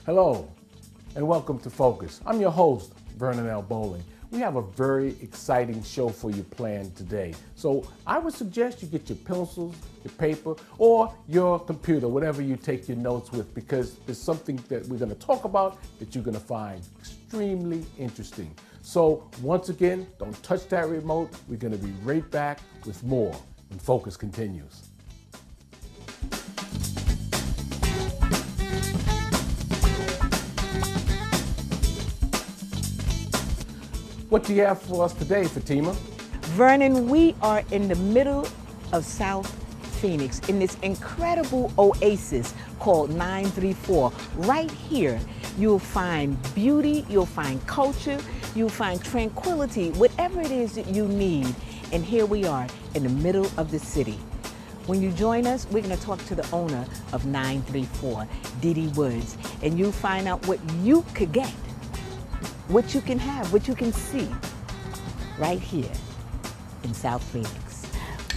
Hello, and welcome to Focus. I'm your host, Vernon L. Bolling. We have a very exciting show for you planned today. So I would suggest you get your pencils, your paper, or your computer, whatever you take your notes with, because there's something that we're going to talk about that you're going to find extremely interesting. So once again, don't touch that remote. We're going to be right back with more when Focus continues. What do you have for us today, Fatimah? Vernon, we are in the middle of South Phoenix in this incredible oasis called 934. Right here, you'll find beauty, you'll find culture, you'll find tranquility, whatever it is that you need. And here we are in the middle of the city. When you join us, we're going to talk to the owner of 934, DeeDee Woods, and you'll find out what you could get, what you can have, what you can see right here in South Phoenix.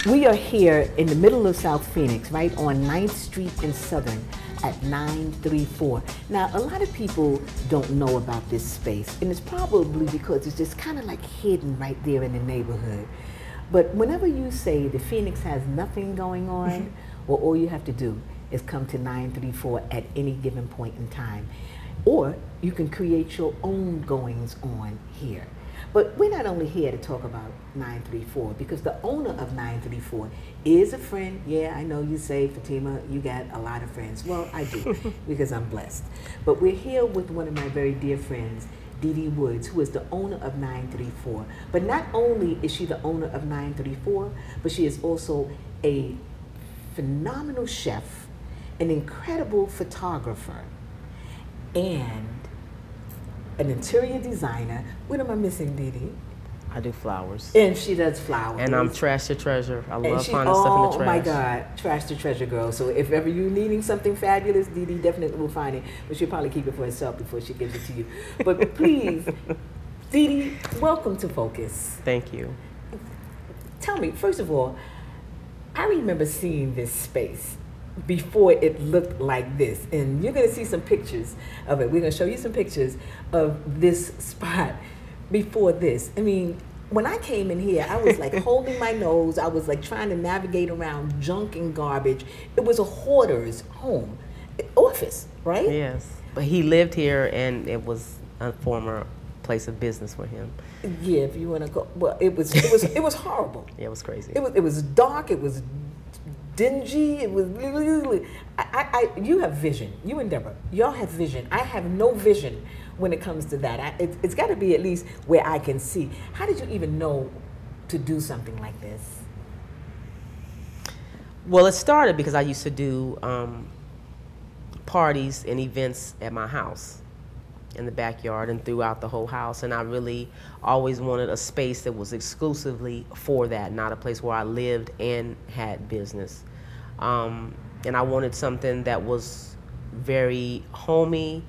We are here in the middle of South Phoenix, right on 9th Street and Southern at 934. Now, a lot of people don't know about this space, and it's probably because it's just kind of like hidden right there in the neighborhood. But whenever you say the Phoenix has nothing going on, well, all you have to do is come to 934 at any given point in time. Or you can create your own goings on here. But we're not only here to talk about 934, because the owner of 934 is a friend. Yeah, I know you say, Fatimah, you got a lot of friends. Well, I do, because I'm blessed. But we're here with one of my very dear friends, DeeDee Woods, who is the owner of 934. But not only is she the owner of 934, but she is also a phenomenal chef, an incredible photographer, and an interior designer. What am I missing, DeeDee? I do flowers. And she does flowers. And I'm trash to treasure. I love finding stuff in the trash. Oh my God, trash to treasure girl. So if ever you're needing something fabulous, DeeDee definitely will find it. But she'll probably keep it for herself before she gives it to you. But please, DeeDee, welcome to Focus. Thank you. Tell me, first of all, I remember seeing this space before it looked like this. And you're gonna see some pictures of it. We're gonna show you some pictures of this spot before this. I mean, when I came in here, I was like holding my nose. I was like trying to navigate around junk and garbage. It was a hoarder's home, office, right? Yes, but he lived here and it was a former place of business for him. Yeah, if you wanna go, well, it was horrible. Yeah, it was crazy. It was dark, it was dingy, it was, you have vision. You and Deborah, y'all have vision. I have no vision when it comes to that. It's got to be at least where I can see. How did you even know to do something like this? Well, it started because I used to do parties and events at my house in the backyard and throughout the whole house, and I really always wanted a space that was exclusively for that, not a place where I lived and had business. And I wanted something that was very homey,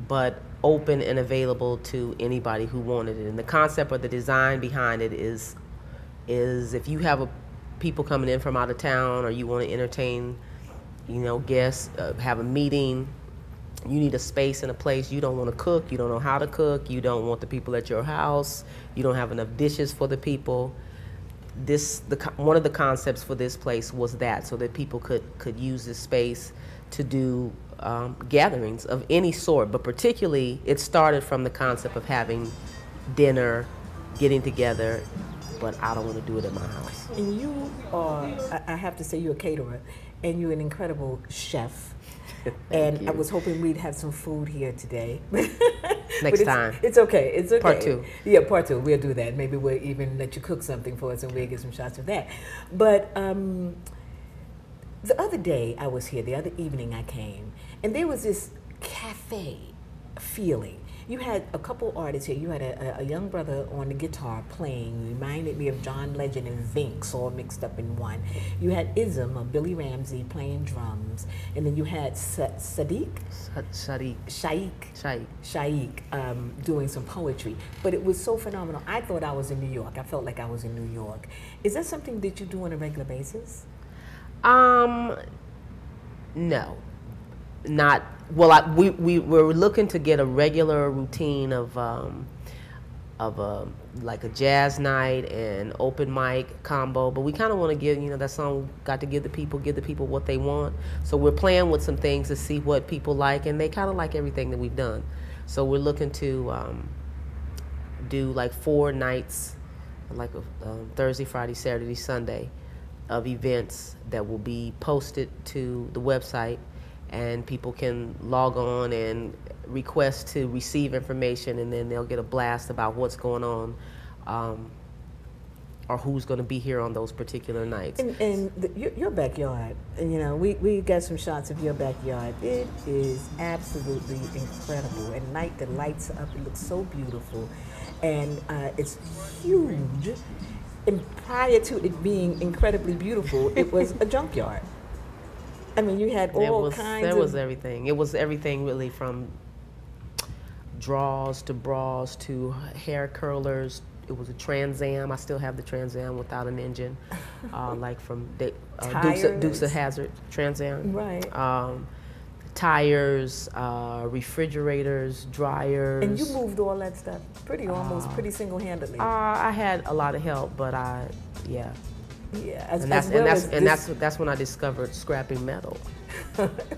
but open and available to anybody who wanted it. And the concept or the design behind it is if you have people coming in from out of town, or you want to entertain, guests, have a meeting, you need a space and a place. You don't want to cook, you don't know how to cook, you don't want the people at your house, you don't have enough dishes for the people. One of the concepts for this place was that, so that people could use this space to do gatherings of any sort, but particularly it started from the concept of having dinner, getting together, but I don't want to do it at my house. And you are, I have to say, you're a caterer, and you're an incredible chef. And I was hoping we'd have some food here today. Next time. It's okay. It's okay. Part 2. Yeah, part 2. We'll do that. Maybe we'll even let you cook something for us and we'll get some shots of that. But the other day I was here, the other evening I came, and there was this cafe feeling. You had a couple artists here. You had a young brother on the guitar playing. Reminded me of John Legend and Vinx all mixed up in one. You had Ism, Billy Ramsey, playing drums. And then you had Shaik, doing some poetry. But it was so phenomenal. I thought I was in New York. I felt like I was in New York. Is that something that you do on a regular basis? No. not well. We're looking to get a regular routine of like a jazz night and open mic combo, but we kind of want to give, that song got to give the people what they want. So we're playing with some things to see what people like, and they kind of like everything that we've done. So we're looking to do like 4 nights, like a Thursday, Friday, Saturday, Sunday, of events that will be posted to the website, and people can log on and request to receive information, and then they'll get a blast about what's going on, or who's going to be here on those particular nights. And your backyard, we got some shots of your backyard. It is absolutely incredible. At night, the lights are up. It looks so beautiful, and it's huge. And prior to it being incredibly beautiful, it was a junkyard. I mean, you had all kinds of... There was everything. It was everything really, from draws to bras to hair curlers. It was a Trans Am. I still have the Trans Am without an engine, like from Dukes of Hazzard Trans Am. Right. Tires, refrigerators, dryers. And you moved all that stuff almost pretty single-handedly. I had a lot of help, but yeah. Yeah, that's when I discovered scrapping metal.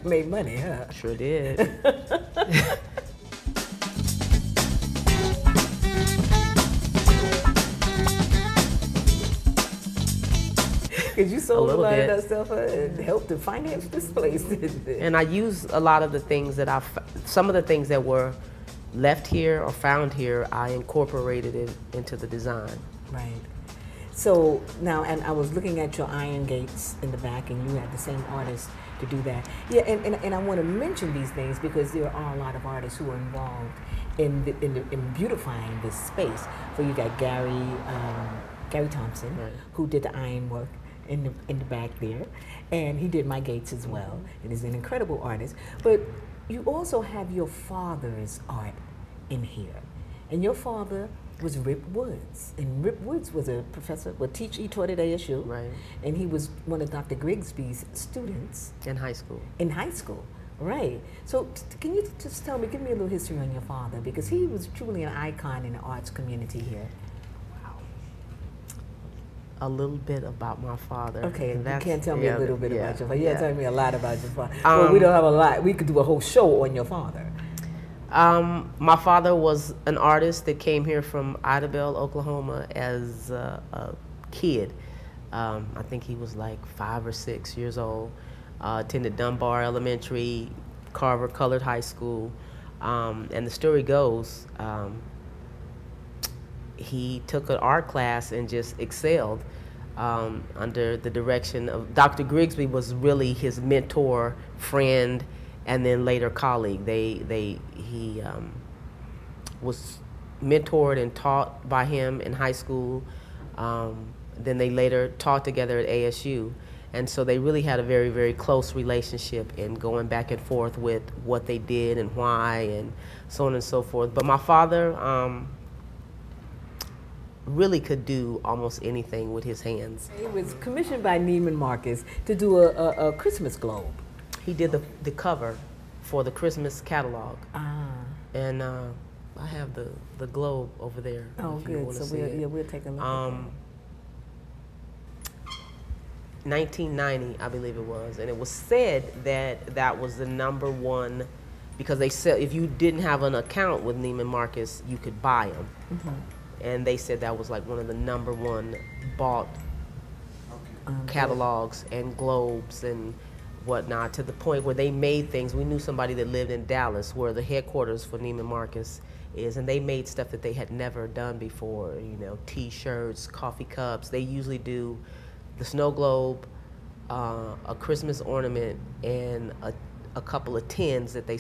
Made money, huh? Sure did. Because you sold a lot of that stuff and helped to finance this place. And I use a lot of the things that some of the things that were left here or found here, I incorporated it into the design. Right. So now, and I was looking at your iron gates in the back, and you had the same artist to do that. Yeah, and I want to mention these things because there are a lot of artists who are involved in beautifying this space. So you got Gary Thompson, right, who did the iron work in the back there, and he did my gates as well, and he's an incredible artist. But you also have your father's art in here, and your father was Rip Woods, and Rip Woods was a professor, he taught at ASU, right, and he was one of Dr. Grigsby's students. In high school. In high school, right. So can you just give me a little history on your father, because he was truly an icon in the arts community here. A little bit about my father. Okay, you can't tell me a little bit about your father. You can't tell me a lot about your father. Well, we don't have a lot. We could do a whole show on your father. My father was an artist that came here from Idabel, Oklahoma as a kid. I think he was like 5 or 6 years old. Attended Dunbar Elementary, Carver Colored High School. And the story goes, he took an art class and just excelled under the direction of Dr. Grigsby. Was really his mentor, friend, and then later colleague. He was mentored and taught by him in high school. Then they later taught together at ASU. And so they really had a very, very close relationship in going back and forth with what they did and why and so on and so forth. But my father really could do almost anything with his hands. He was commissioned by Neiman Marcus to do a Christmas globe. He did the cover for the Christmas catalog. And I have the globe over there. Oh, good. So we'll take a look at that. 1990, I believe it was, and it was said that was the #1, because they said if you didn't have an account with Neiman Marcus, you could buy them. Mm-hmm. And they said that was like one of the #1 bought catalogs and globes and whatnot, to the point where they made things. We knew somebody that lived in Dallas, where the headquarters for Neiman Marcus is, and they made stuff that they had never done before, T-shirts, coffee cups. They usually do the snow globe, a Christmas ornament, and a couple of tins that they